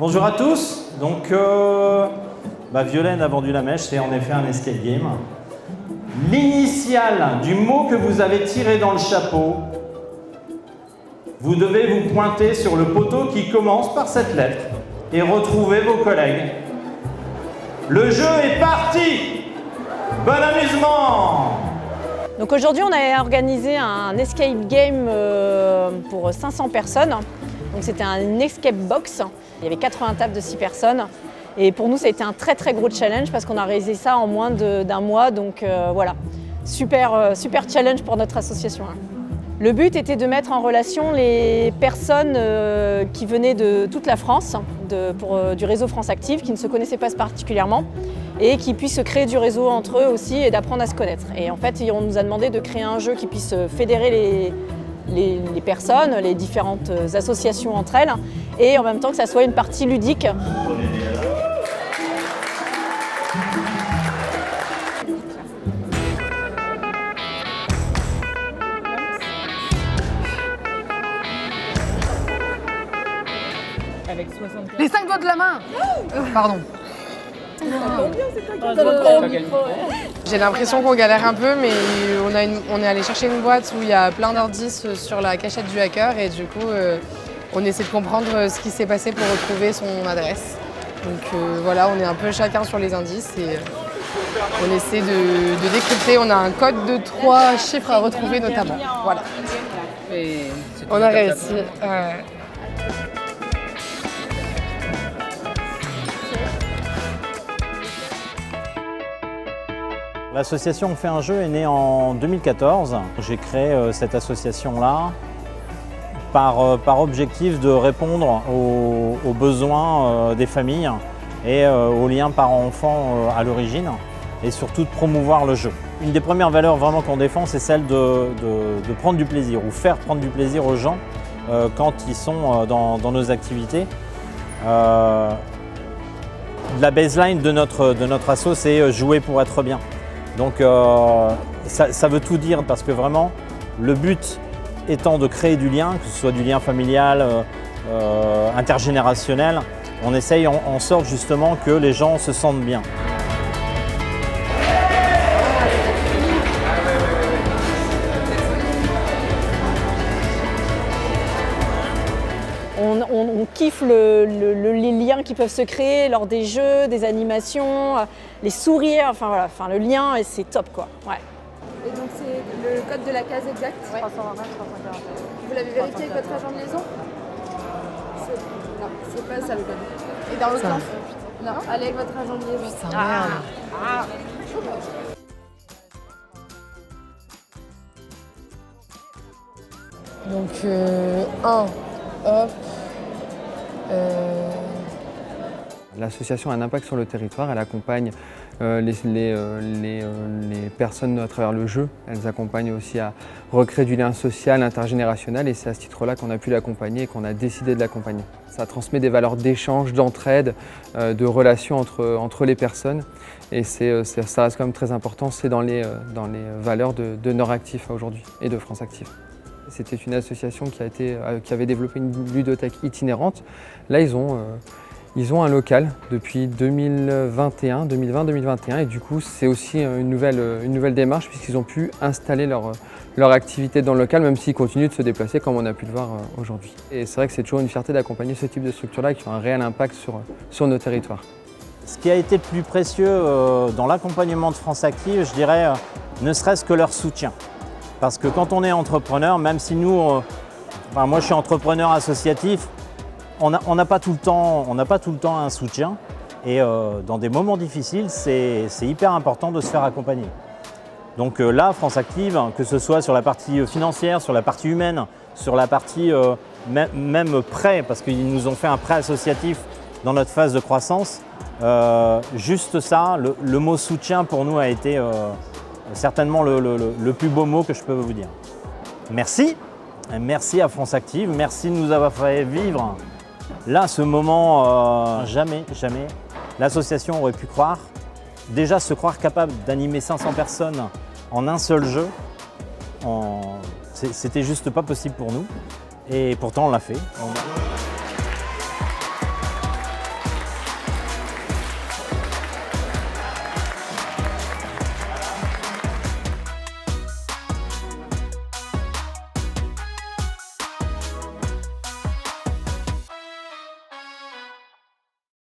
Bonjour à tous. Donc, Violaine a vendu la mèche, c'est en effet un escape game. L'initiale du mot que vous avez tiré dans le chapeau, vous devez vous pointer sur le poteau qui commence par cette lettre et retrouver vos collègues. Le jeu est parti! Bon amusement! Donc aujourd'hui, on a organisé un escape game pour 500 personnes. Donc c'était un escape box. Il y avait 80 tables de 6 personnes. Et pour nous, ça a été un très très gros challenge parce qu'on a réalisé ça en moins d'un mois. Donc voilà, super challenge pour notre association. Le but était de mettre en relation les personnes qui venaient de toute la France, du réseau France Active, qui ne se connaissaient pas particulièrement, et qui puissent créer du réseau entre eux aussi et d'apprendre à se connaître. Et en fait, on nous a demandé de créer un jeu qui puisse fédérer les personnes, les différentes associations entre elles, et en même temps que ça soit une partie ludique. Les 5 doigts de la main. Pardon. J'ai l'impression qu'on galère un peu, mais on est allé chercher une boîte où il y a plein d'indices sur la cachette du hacker et du coup, on essaie de comprendre ce qui s'est passé pour retrouver son adresse. Donc voilà, on est un peu chacun sur les indices et on essaie de décrypter. On a un code de 3 chiffres à retrouver notamment. Voilà. On a réussi. L'association On fait un jeu est née en 2014. J'ai créé cette association-là par objectif de répondre aux besoins des familles et aux liens parents-enfants à l'origine et surtout de promouvoir le jeu. Une des premières valeurs vraiment qu'on défend, c'est celle de prendre du plaisir ou faire prendre du plaisir aux gens quand ils sont dans nos activités. La baseline de notre asso, c'est jouer pour être bien. Donc ça veut tout dire parce que vraiment le but étant de créer du lien, que ce soit du lien familial, intergénérationnel, on essaye en sorte justement que les gens se sentent bien. On kiffe les liens qui peuvent se créer lors des jeux, des animations, les sourires, le lien, et c'est top quoi. Ouais. Et donc c'est le code de la case exacte. Ouais. 329, 340. Vous l'avez vérifié avec votre agent de liaison? Non, c'est pas ça le code. Et dans l'autre sens? Non, allez avec votre agent de liaison. Putain, merde. Donc 1, hop. L'association a un impact sur le territoire, elle accompagne les personnes à travers le jeu, elles accompagnent aussi à recréer du lien social, intergénérationnel et c'est à ce titre-là qu'on a pu l'accompagner et qu'on a décidé de l'accompagner. Ça transmet des valeurs d'échange, d'entraide, de relations entre les personnes et ça reste quand même très important, c'est dans les valeurs de Nord Actif aujourd'hui et de France Active. C'était une association qui avait développé une ludothèque itinérante. Là, ils ont un local depuis 2020-2021 et du coup, c'est aussi une nouvelle démarche puisqu'ils ont pu installer leur activité dans le local, même s'ils continuent de se déplacer comme on a pu le voir aujourd'hui. Et c'est vrai que c'est toujours une fierté d'accompagner ce type de structure-là qui ont un réel impact sur nos territoires. Ce qui a été le plus précieux dans l'accompagnement de France Active, je dirais, ne serait-ce que leur soutien. Parce que quand on est entrepreneur, même si moi je suis entrepreneur associatif, on n'a pas tout le temps un soutien et dans des moments difficiles, c'est hyper important de se faire accompagner. Donc là, France Active, que ce soit sur la partie financière, sur la partie humaine, sur la partie même prêt, parce qu'ils nous ont fait un prêt associatif dans notre phase de croissance, juste ça, le mot soutien pour nous a été certainement le plus beau mot que je peux vous dire. Merci, merci à France Active, merci de nous avoir fait vivre là ce moment, jamais l'association aurait pu croire, déjà se croire capable d'animer 500 personnes en un seul jeu, c'était juste pas possible pour nous et pourtant on l'a fait.